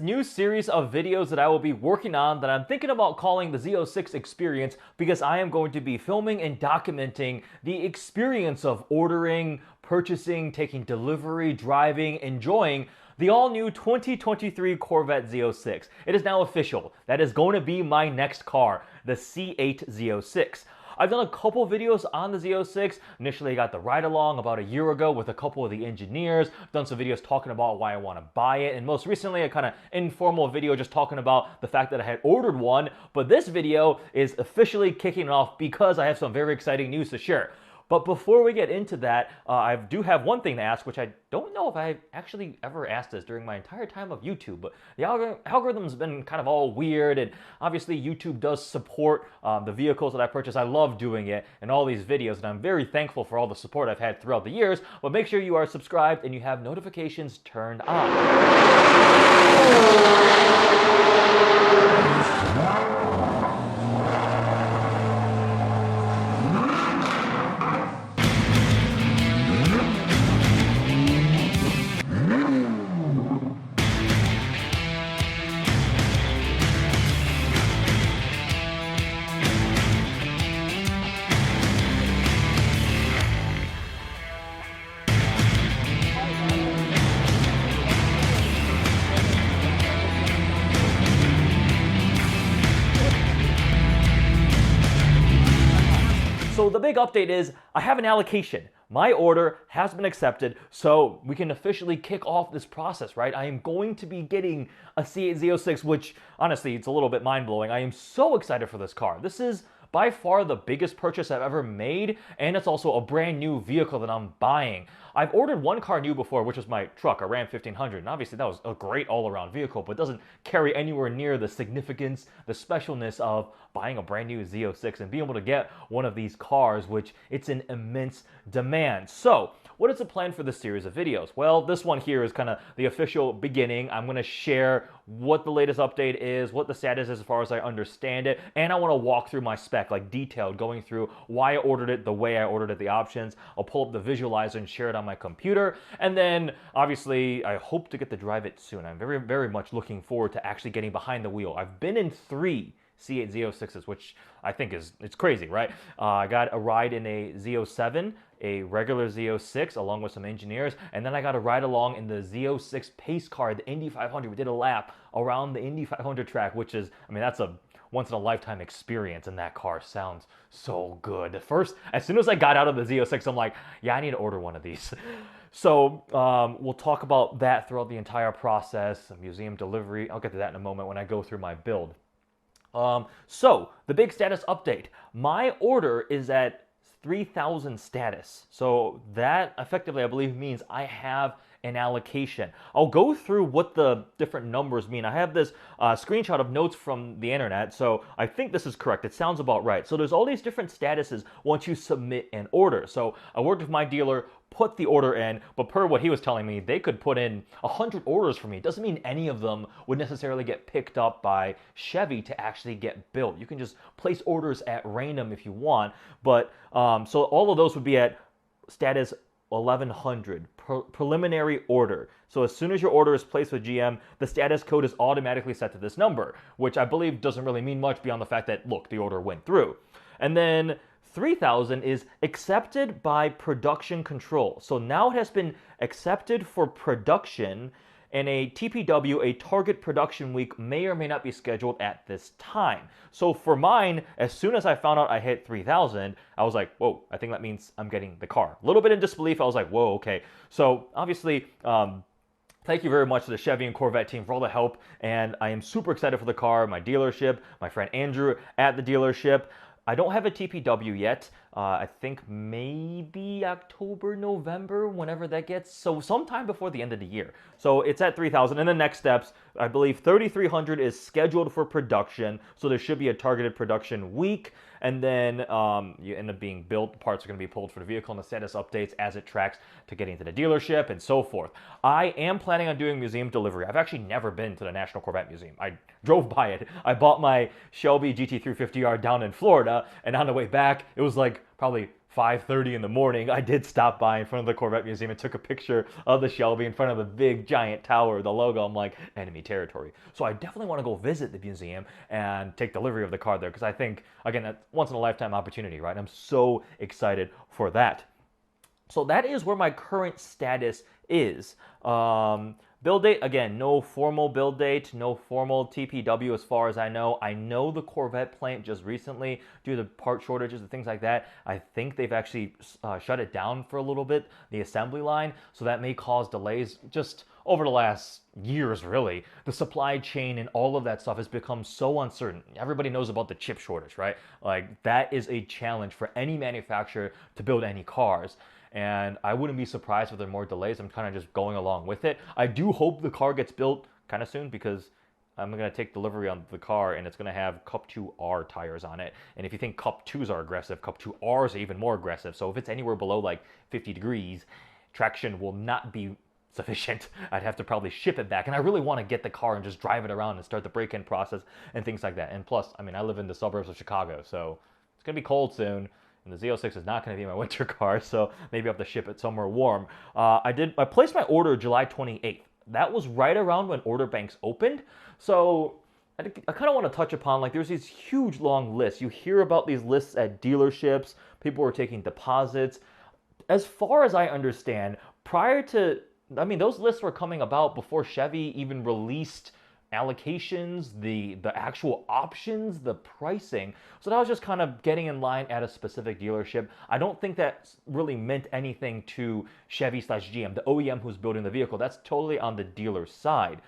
new series of videos that I will be working on that I'm thinking about calling the Z06 experience, because I am going to be filming and documenting the experience of ordering, purchasing, taking delivery, driving, enjoying the all-new 2023 Corvette Z06. It is now official. That is going to be my next car, the C8 Z06. I've done a couple videos on the Z06. Initially, I got the ride-along about a year ago with a couple of the engineers. Done some videos talking about why I want to buy it. And most recently, a kind of informal video just talking about the fact that I had ordered one. But this video is officially kicking off because I have some very exciting news to share. But before we get into that, I do have one thing to ask, which I don't know if I've actually ever asked this during my entire time of YouTube, but the algorithm's been kind of all weird, and obviously YouTube does support the vehicles that I purchase. I love doing it in all these videos, and I'm very thankful for all the support I've had throughout the years, but make sure you are subscribed and you have notifications turned on. So the big update is I have an allocation. My order has been accepted, so we can officially kick off this process, right? I am going to be getting a C8 Z06, which honestly, it's a little bit mind-blowing. I am so excited for this car. This is by far the biggest purchase I've ever made, and it's also a brand new vehicle that I'm buying. I've ordered one car new before, which was my truck, a Ram 1500, and obviously that was a great all-around vehicle, but doesn't carry anywhere near the significance, the specialness of buying a brand new Z06 and being able to get one of these cars, which it's in immense demand. So, what is the plan for this series of videos? Well, this one here is kind of the official beginning. I'm going to share what the latest update is, what the status is as far as I understand it, and I want to walk through my spec, like detailed, going through why I ordered it, the way I ordered it, the options. I'll pull up the visualizer and share it on my computer, and then obviously I hope to get to drive it soon. I'm very, very much looking forward to actually getting behind the wheel. I've been in 3 C8 Z06s, which I think it's crazy, right? I got a ride in a Z07, a regular Z06, along with some engineers, and then I got a ride along in the Z06 pace car, the Indy 500. We did a lap around the Indy 500 track, which is, I mean, that's a once-in-a-lifetime experience, and that car sounds so good. As soon as I got out of the Z06, I'm like, yeah, I need to order one of these. So we'll talk about that throughout the entire process, museum delivery. I'll get to that in a moment when I go through my build. So, the big status update. My order is at 3,000 status. So that effectively, I believe, means I have an allocation. I'll go through what the different numbers mean. I have this screenshot of notes from the internet, so I think this is correct. It sounds about right. So there's all these different statuses once you submit an order. So I worked with my dealer, put the order in, but per what he was telling me, they could put in 100 orders for me. It doesn't mean any of them would necessarily get picked up by Chevy to actually get built. You can just place orders at random if you want, but so all of those would be at status 1100, preliminary order. So as soon as your order is placed with GM, the status code is automatically set to this number, which I believe doesn't really mean much beyond the fact that, look, the order went through. And then 3,000 is accepted by production control. So now it has been accepted for production, and a TPW, a target production week, may or may not be scheduled at this time. So for mine, as soon as I found out I hit 3,000, I was like, whoa, I think that means I'm getting the car. A little bit in disbelief, I was like, whoa, okay. So obviously, thank you very much to the Chevy and Corvette team for all the help, and I am super excited for the car, my dealership, my friend Andrew at the dealership. I don't have a TPW yet. I think maybe October, November, whenever that gets. So sometime before the end of the year. So it's at 3,000. And the next steps, I believe 3,300 is scheduled for production. So there should be a targeted production week. And then you end up being built. Parts are going to be pulled for the vehicle, and the status updates as it tracks to getting to the dealership and so forth. I am planning on doing museum delivery. I've actually never been to the National Corvette Museum. I drove by it. I bought my Shelby GT350R down in Florida, and on the way back, it was like probably 5:30 in the morning, I did stop by in front of the Corvette Museum and took a picture of the Shelby in front of the big giant tower, the logo. I'm like, enemy territory. So I definitely want to go visit the museum and take delivery of the car there, because I think, again, that's once in a lifetime opportunity, right? I'm so excited for that. So that is where my current status is. Build date, again, no formal build date, no formal TPW as far as I know. I know the Corvette plant just recently, due to part shortages and things like that, I think they've actually shut it down for a little bit, the assembly line, so that may cause delays just over the last years, really. The supply chain and all of that stuff has become so uncertain. Everybody knows about the chip shortage, right? Like, that is a challenge for any manufacturer to build any cars. And I wouldn't be surprised if there are more delays. I'm kind of just going along with it. I do hope the car gets built kind of soon, because I'm going to take delivery on the car and it's going to have Cup 2R tires on it. And if you think Cup 2s are aggressive, Cup 2Rs are even more aggressive. So if it's anywhere below like 50 degrees, traction will not be sufficient. I'd have to probably ship it back. And I really want to get the car and just drive it around and start the break-in process and things like that. And plus, I mean, I live in the suburbs of Chicago, so it's going to be cold soon. And the Z06 is not going to be my winter car, so maybe I have to ship it somewhere warm. I placed my order July 28th. That was right around when order banks opened. So I kind of want to touch upon, like, there's these huge long lists. You hear about these lists at dealerships. People are taking deposits. As far as I understand, those lists were coming about before Chevy even released allocations, the actual options, the pricing. So that was just kind of getting in line at a specific dealership. I don't think that really meant anything to Chevy/GM, the OEM who's building the vehicle. That's totally on the dealer side.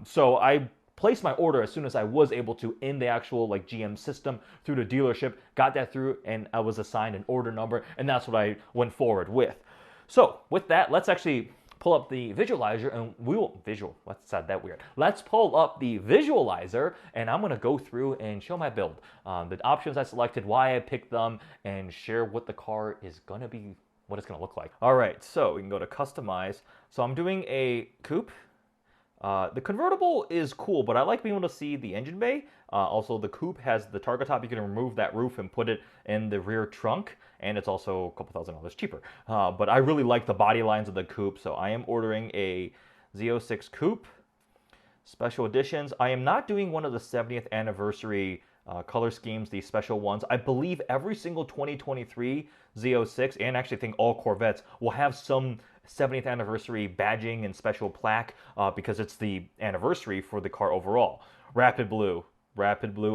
So I placed my order as soon as I was able to in the actual like GM system through the dealership, got that through, and I was assigned an order number, and that's what I went forward with. So with that, let's actually pull up the visualizer and that weird. Let's pull up the visualizer and I'm gonna go through and show my build. The options I selected, why I picked them, and share what the car is gonna be, what it's gonna look like. All right, so we can go to customize. So I'm doing a coupe. The convertible is cool, but I like being able to see the engine bay. Also, the coupe has the targa top. You can remove that roof and put it in the rear trunk, and it's also a couple $1,000s cheaper. But I really like the body lines of the coupe, so I am ordering a Z06 coupe. Special editions. I am not doing one of the 70th anniversary color schemes, these special ones. I believe every single 2023 Z06, and actually think all Corvettes, will have some 70th anniversary badging and special plaque because it's the anniversary for the car overall. Rapid blue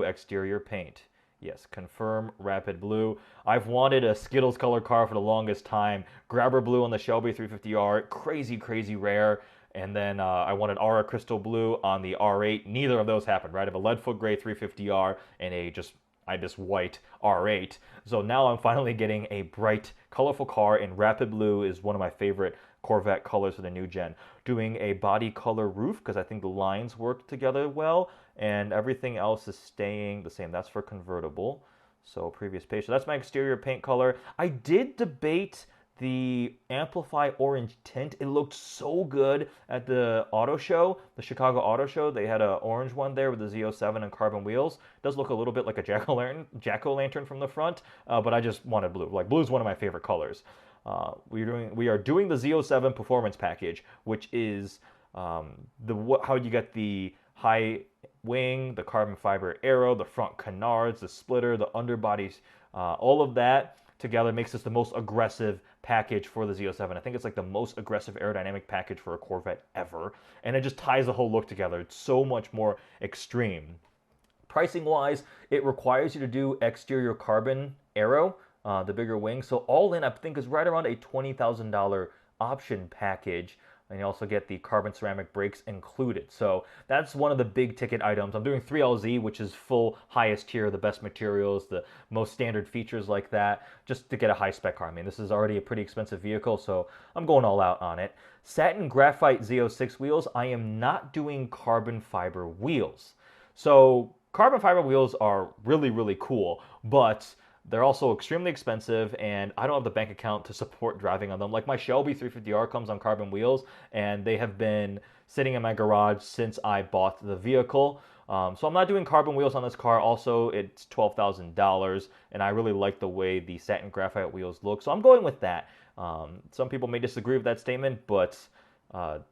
exterior paint. Yes, confirm rapid blue. I've wanted a Skittles color car for the longest time. Grabber blue on the Shelby 350R, crazy rare. And then I wanted Aura Crystal Blue on the R8. Neither of those happened, right? I have a Leadfoot Gray 350R and a just Ibis White R8. So now I'm finally getting a bright, colorful car, and Rapid Blue is one of my favorite Corvette colors for the new gen. Doing a body color roof because I think the lines work together well, and everything else is staying the same. That's for convertible. So previous page. So that's my exterior paint color. I did debate the Amplify orange tint. It looked so good at the auto show, the Chicago Auto Show. They had an orange one there with the Z07 and carbon wheels. It does look a little bit like a jack-o'-lantern from the front, but I just wanted blue. Like, blue is one of my favorite colors. We are doing the Z07 Performance Package, which is how you get the high wing, the carbon fiber aero, the front canards, the splitter, the underbodies, all of that together makes this the most aggressive package for the Z07. I think it's like the most aggressive aerodynamic package for a Corvette ever, and it just ties the whole look together. It's so much more extreme. Pricing wise, it requires you to do exterior carbon aero, the bigger wing. So all in, I think, is right around a $20,000 option package. And you also get the carbon ceramic brakes included. So that's one of the big ticket items. I'm doing 3LZ, which is full highest tier, the best materials, the most standard features like that, just to get a high spec car. I mean, this is already a pretty expensive vehicle, so I'm going all out on it. Satin graphite Z06 wheels. I am not doing carbon fiber wheels. So carbon fiber wheels are really cool, but they're also extremely expensive, and I don't have the bank account to support driving on them. Like, my Shelby 350R comes on carbon wheels, and they have been sitting in my garage since I bought the vehicle. So I'm not doing carbon wheels on this car. Also, it's $12,000, and I really like the way the satin graphite wheels look. So I'm going with that. Some people may disagree with that statement, but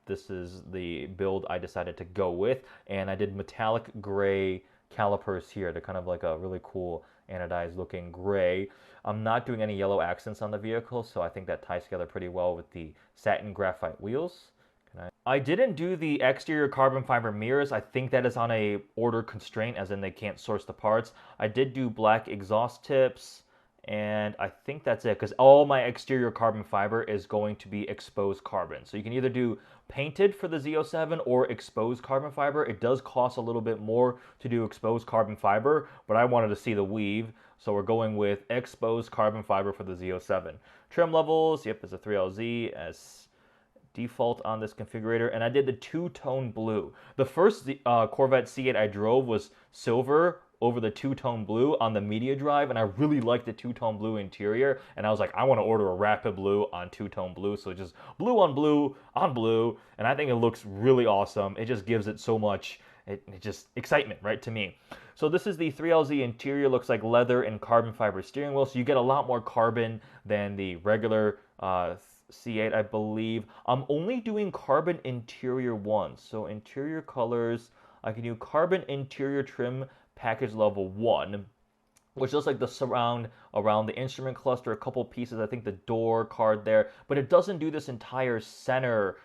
this is the build I decided to go with. And I did metallic gray calipers here. They're kind of like a really cool anodized looking gray. I'm not doing any yellow accents on the vehicle, so I think that ties together pretty well with the satin graphite wheels. I didn't do the exterior carbon fiber mirrors. I think that is on a order constraint, as in they can't source the parts. I did do black exhaust tips, and I think that's it, because all my exterior carbon fiber is going to be exposed carbon. So you can either do painted for the Z07 or exposed carbon fiber. It does cost a little bit more to do exposed carbon fiber, but I wanted to see the weave, so we're going with exposed carbon fiber for the Z07. Trim levels, yep, it's a 3LZ as default on this configurator, and I did the two-tone blue. The first Corvette C8 I drove was silver over the two-tone blue on the media drive, and I really liked the two-tone blue interior, and I was like, I want to order a rapid blue on two-tone blue, so just blue on blue on blue, and I think it looks really awesome. It just gives it so much it just excitement, right, to me. So this is the 3LZ interior. Looks like leather and carbon fiber steering wheel, so you get a lot more carbon than the regular C8, I believe. I'm only doing carbon interior ones. So interior colors, I can do carbon interior trim package level 1, which looks like the surround around the instrument cluster, a couple pieces, I think the door card there, but it doesn't do this entire center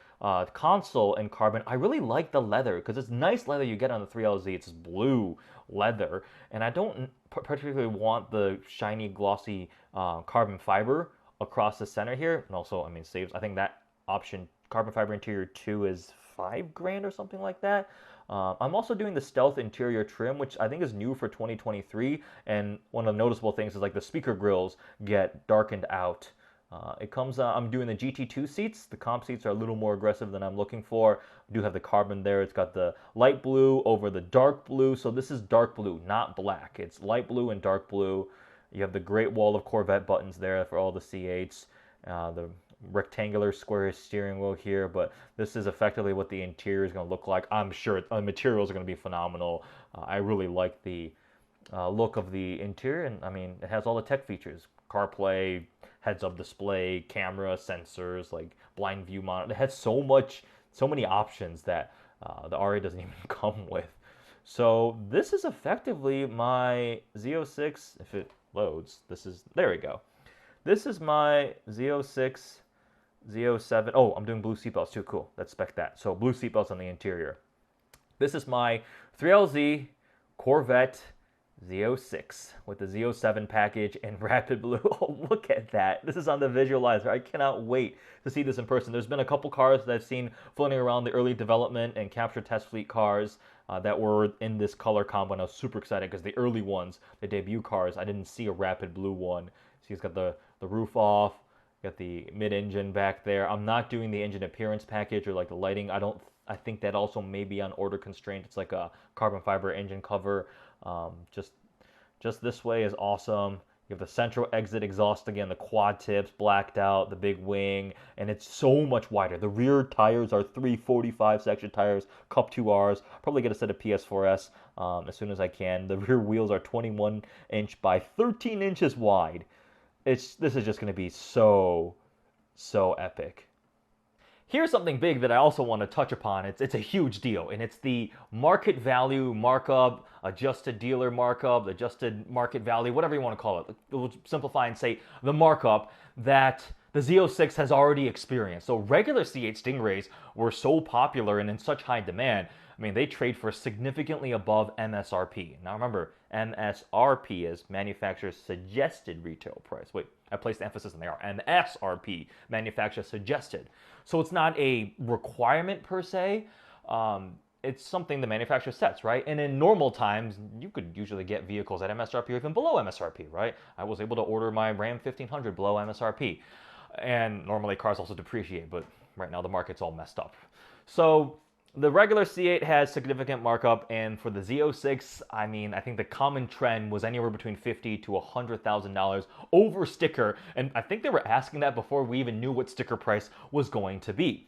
console in carbon. I really like the leather because it's nice leather you get on the 3LZ. It's blue leather, and I don't particularly want the shiny glossy carbon fiber across the center here. And also, I mean, saves, I think that option carbon fiber interior 2 is $5,000 or something like that. I'm also doing the stealth interior trim, which I think is new for 2023, and one of the noticeable things is like the speaker grills get darkened out. It comes, I'm doing the GT2 seats. The comp seats are a little more aggressive than I'm looking for. I do have the carbon there. It's got the light blue over the dark blue. So this is dark blue, not black. It's light blue and dark blue. You have the Great Wall of Corvette buttons there for all the C8s. The rectangular square steering wheel here, but this is effectively what the interior is going to look like. I'm sure the materials are going to be phenomenal. I really like the look of the interior, and I mean, it has all the tech features. CarPlay, heads-up display, camera, sensors, like blind view monitor. It has so many options that the RA doesn't even come with. So this is effectively my Z06, if it loads. There we go. This is my Z06, Z07. Oh, I'm doing blue seatbelts too. Cool. Let's spec that. So blue seatbelts on the interior. This is my 3LZ Corvette Z06 with the Z07 package and rapid blue. Oh, look at that. This is on the visualizer. I cannot wait to see this in person. There's been a couple cars that I've seen floating around the early development and capture test fleet cars that were in this color combo, and I was super excited because the early ones, the debut cars, I didn't see a rapid blue one. See, it's got the roof off, got the mid-engine back there. I'm not doing the engine appearance package or like the lighting. I think that also may be on order constraint. It's like a carbon fiber engine cover. Just this way is awesome. You have the central exit exhaust again, the quad tips blacked out, the big wing, and it's so much wider. The rear tires are 345 section tires, Cup 2Rs. Probably get a set of PS4S as soon as I can. The rear wheels are 21 inch by 13 inches wide. This is just going to be so epic. Here's something big that I also want to touch upon. It's a huge deal, and it's the market value markup, adjusted dealer markup, adjusted market value, whatever you want to call it. We'll simplify and say the markup that the Z06 has already experienced. So regular C8 Stingrays were so popular and in such high demand. I mean, they trade for significantly above MSRP. Now remember, MSRP is manufacturer's suggested retail price. Wait, I placed the emphasis on there. MSRP, manufacturer suggested. So it's not a requirement per se. It's something the manufacturer sets, right? And in normal times, you could usually get vehicles at MSRP or even below MSRP, right? I was able to order my Ram 1500 below MSRP. And normally cars also depreciate, but right now the market's all messed up. So the regular C8 has significant markup, and for the Z06, I mean, I think the common trend was anywhere between $50,000 to $100,000 over sticker, and I think they were asking that before we even knew what sticker price was going to be.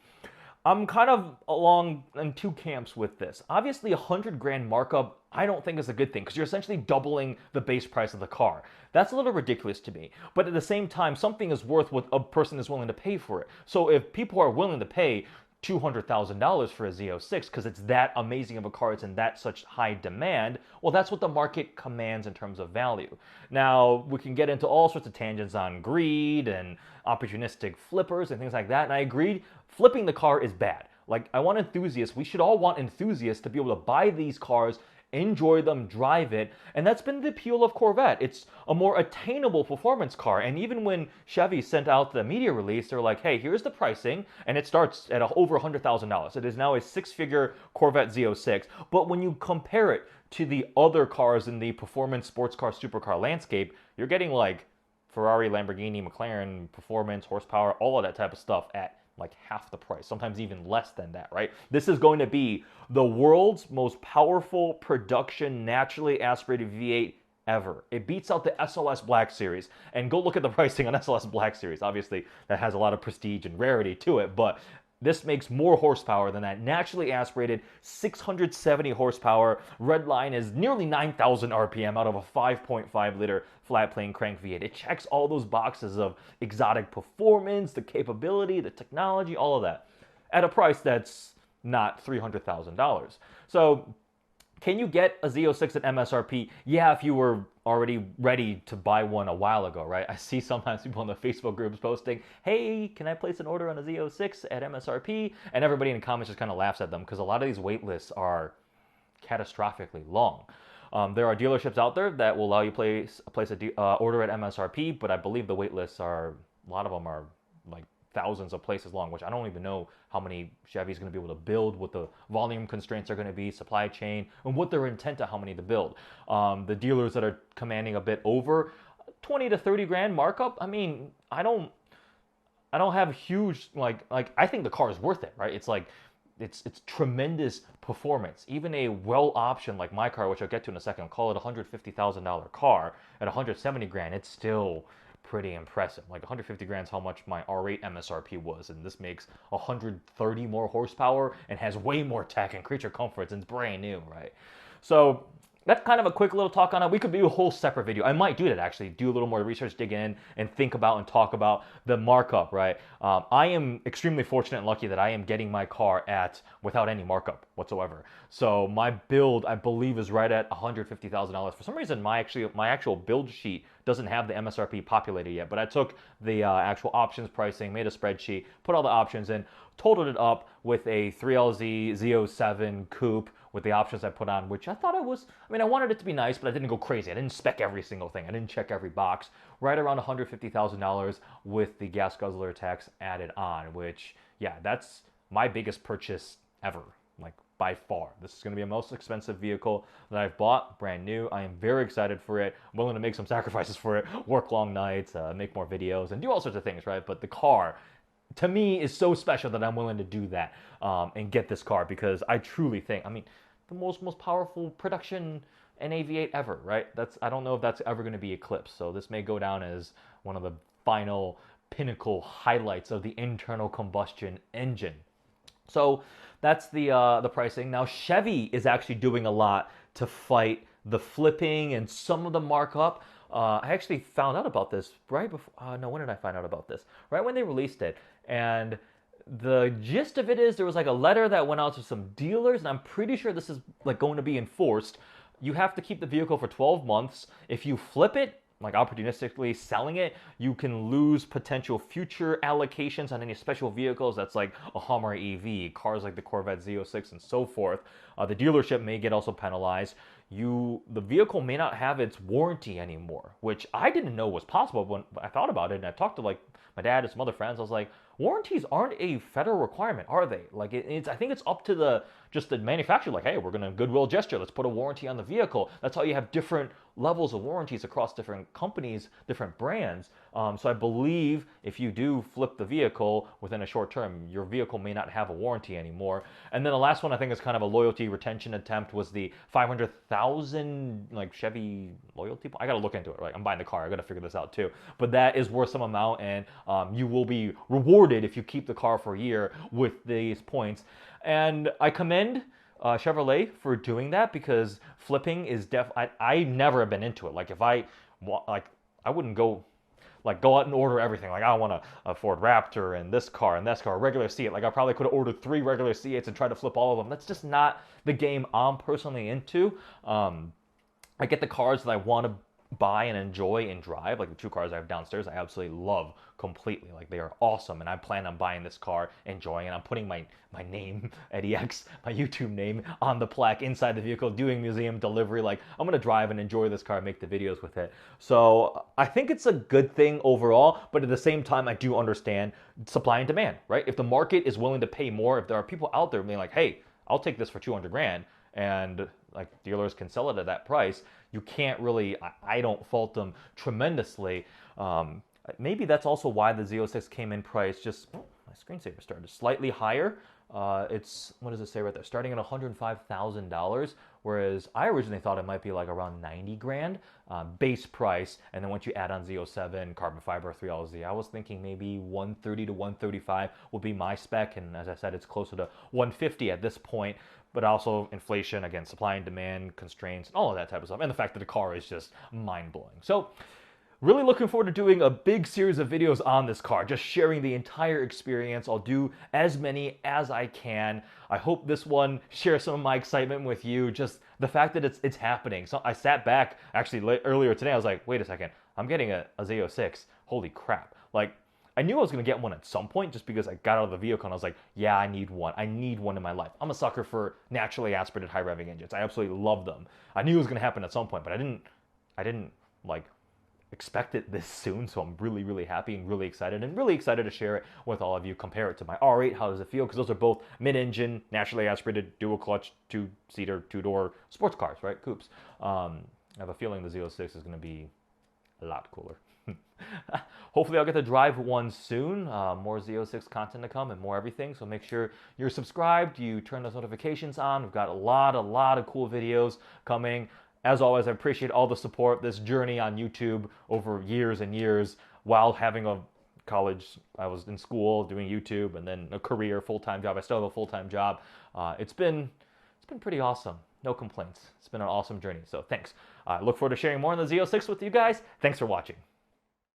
I'm kind of along in two camps with this. Obviously, 100 grand markup, I don't think is a good thing because you're essentially doubling the base price of the car. That's a little ridiculous to me. But at the same time, something is worth what a person is willing to pay for it. So if people are willing to pay $200,000 for a Z06 because it's that amazing of a car, it's in that such high demand, well, that's what the market commands in terms of value. Now, we can get into all sorts of tangents on greed and opportunistic flippers and things like that, and I agree, flipping the car is bad. Like, I want enthusiasts, we should all want enthusiasts to be able to buy these cars, enjoy them, drive it, and that's been the appeal of Corvette. It's a more attainable performance car, and even when Chevy sent out the media release, they're like, hey, here's the pricing, and it starts at over $100,000. It is now a six-figure Corvette Z06, but when you compare it to the other cars in the performance sports car, supercar landscape, you're getting like Ferrari, Lamborghini, McLaren, performance, horsepower, all of that type of stuff at like half the price, sometimes even less than that, right? This is going to be the world's most powerful production naturally aspirated V8 ever. It beats out the SLS Black Series. And go look at the pricing on SLS Black Series. Obviously, that has a lot of prestige and rarity to it, but this makes more horsepower than that naturally aspirated 670 horsepower. Red line is nearly 9,000 RPM out of a 5.5 liter flat plane crank V8. It checks all those boxes of exotic performance, the capability, the technology, all of that at a price that's not $300,000. So can you get a Z06 at MSRP? Yeah, if you were already ready to buy one a while ago, right? I see sometimes people in the Facebook groups posting, hey, can I place an order on a Z06 at MSRP? And everybody in the comments just kind of laughs at them because a lot of these wait lists are catastrophically long. There are dealerships out there that will allow you to place an order at MSRP, but I believe the wait lists are, a lot of them are like thousands of places long, which I don't even know how many Chevy's going to be able to build, what the volume constraints are going to be, supply chain, and what their intent to how many to build. The dealers that are commanding a bit over 20 to 30 grand markup, I mean, I don't have huge, like I think the car is worth it, right? It's like, it's tremendous performance. Even a well option like my car, which I'll get to in a second, I'll call it a $150,000 car at 170 grand, it's still pretty impressive. Like 150 grand is how much my R8 MSRP was, and this makes 130 more horsepower and has way more tech and creature comforts, and it's brand new, right? So that's kind of a quick little talk on it. We could do a whole separate video. I might do that actually, do a little more research, dig in, and think about and talk about the markup, right? I am extremely fortunate and lucky that I am getting my car without any markup whatsoever. So my build, I believe, is right at $150,000. For some reason, my actual build sheet doesn't have the MSRP populated yet, but I took the actual options pricing, made a spreadsheet, put all the options in, totaled it up with a 3LZ Z07 coupe with the options I put on, which I thought I wanted it to be nice, but I didn't go crazy. I didn't spec every single thing. I didn't check every box. Right around $150,000 with the gas guzzler tax added on, which, yeah, that's my biggest purchase ever, like by far. This is going to be the most expensive vehicle that I've bought, brand new. I am very excited for it. I'm willing to make some sacrifices for it, work long nights, make more videos, and do all sorts of things, right? But the car, to me, is so special that I'm willing to do that and get this car because I truly think, the most powerful production NAV8 ever, right? I don't know if that's ever going to be eclipsed. So this may go down as one of the final pinnacle highlights of the internal combustion engine. So that's the pricing. Now Chevy is actually doing a lot to fight the flipping and some of the markup. I actually found out about this right before. No, when did I find out about this? Right when they released it. And the gist of it is there was like a letter that went out to some dealers, and I'm pretty sure this is like going to be enforced. You have to keep the vehicle for 12 months. If you flip it, like opportunistically selling it, you can lose potential future allocations on any special vehicles. That's like a Hummer EV, cars like the Corvette Z06 and so forth. The dealership may get also penalized. The vehicle may not have its warranty anymore, which I didn't know was possible when I thought about it. And I talked to like my dad and some other friends. I was like, warranties aren't a federal requirement, are they? Like I think it's up to the manufacturer. Like, hey, we're gonna goodwill gesture. Let's put a warranty on the vehicle. That's how you have different levels of warranties across different companies, different brands. So I believe if you do flip the vehicle within a short term, your vehicle may not have a warranty anymore. And then the last one I think is kind of a loyalty retention attempt was the 500,000 like Chevy loyalty. I gotta look into it, right? I'm buying the car. I gotta figure this out too. But that is worth some amount, and you will be rewarded if you keep the car for a year with these points. And I commend Chevrolet for doing that, because flipping is I never have been into it. Like if I wouldn't go out and order everything. Like I want a Ford Raptor and this car, a regular C8. Like I probably could have ordered 3 regular C8s and tried to flip all of them. That's just not the game I'm personally into. I get the cars that I want to buy and enjoy and drive. Like the 2 cars I have downstairs, I absolutely love completely. Like they are awesome, and I plan on buying this car, enjoying it. I'm putting my name, EddieX, my YouTube name, on the plaque inside the vehicle, doing museum delivery. Like I'm gonna drive and enjoy this car, make the videos with it. So I think it's a good thing overall, but at the same time, I do understand supply and demand, right? If the market is willing to pay more, if there are people out there being like, hey, I'll take this for 200 grand, and like dealers can sell it at that price, you can't really, I don't fault them tremendously. Maybe that's also why the Z06 came in price just, my screensaver started slightly higher. It's, what does it say right there? Starting at $105,000, whereas I originally thought it might be like around 90 grand base price, and then once you add on Z07, carbon fiber, 3LZ, I was thinking maybe 130 to 135 would be my spec, and as I said, it's closer to 150 at this point. But also inflation, again, supply and demand constraints, and all of that type of stuff, and the fact that the car is just mind-blowing. So really looking forward to doing a big series of videos on this car, just sharing the entire experience. I'll do as many as I can. I hope this one shares some of my excitement with you, just the fact that it's happening. So I sat back, actually earlier today, I was like, wait a second, I'm getting a Z06. Holy crap. Like, I knew I was going to get one at some point just because I got out of the vehicle and I was like, yeah, I need one. I need one in my life. I'm a sucker for naturally aspirated high revving engines. I absolutely love them. I knew it was going to happen at some point, but I didn't like expect it this soon. So I'm really, really happy and really excited to share it with all of you. Compare it to my R8. How does it feel? Because those are both mid-engine, naturally aspirated, dual clutch, 2-seater, 2-door sports cars, right? Coupes. I have a feeling the Z06 is going to be a lot cooler. Hopefully I'll get to drive one soon. More Z06 content to come and more everything. So make sure you're subscribed, you turn those notifications on. We've got a lot of cool videos coming. As always, I appreciate all the support, this journey on YouTube over years and years while having a college. I was in school doing YouTube and then a career, full-time job. I still have a full-time job. It's been pretty awesome. No complaints. It's been an awesome journey. So thanks. I look forward to sharing more on the Z06 with you guys. Thanks for watching.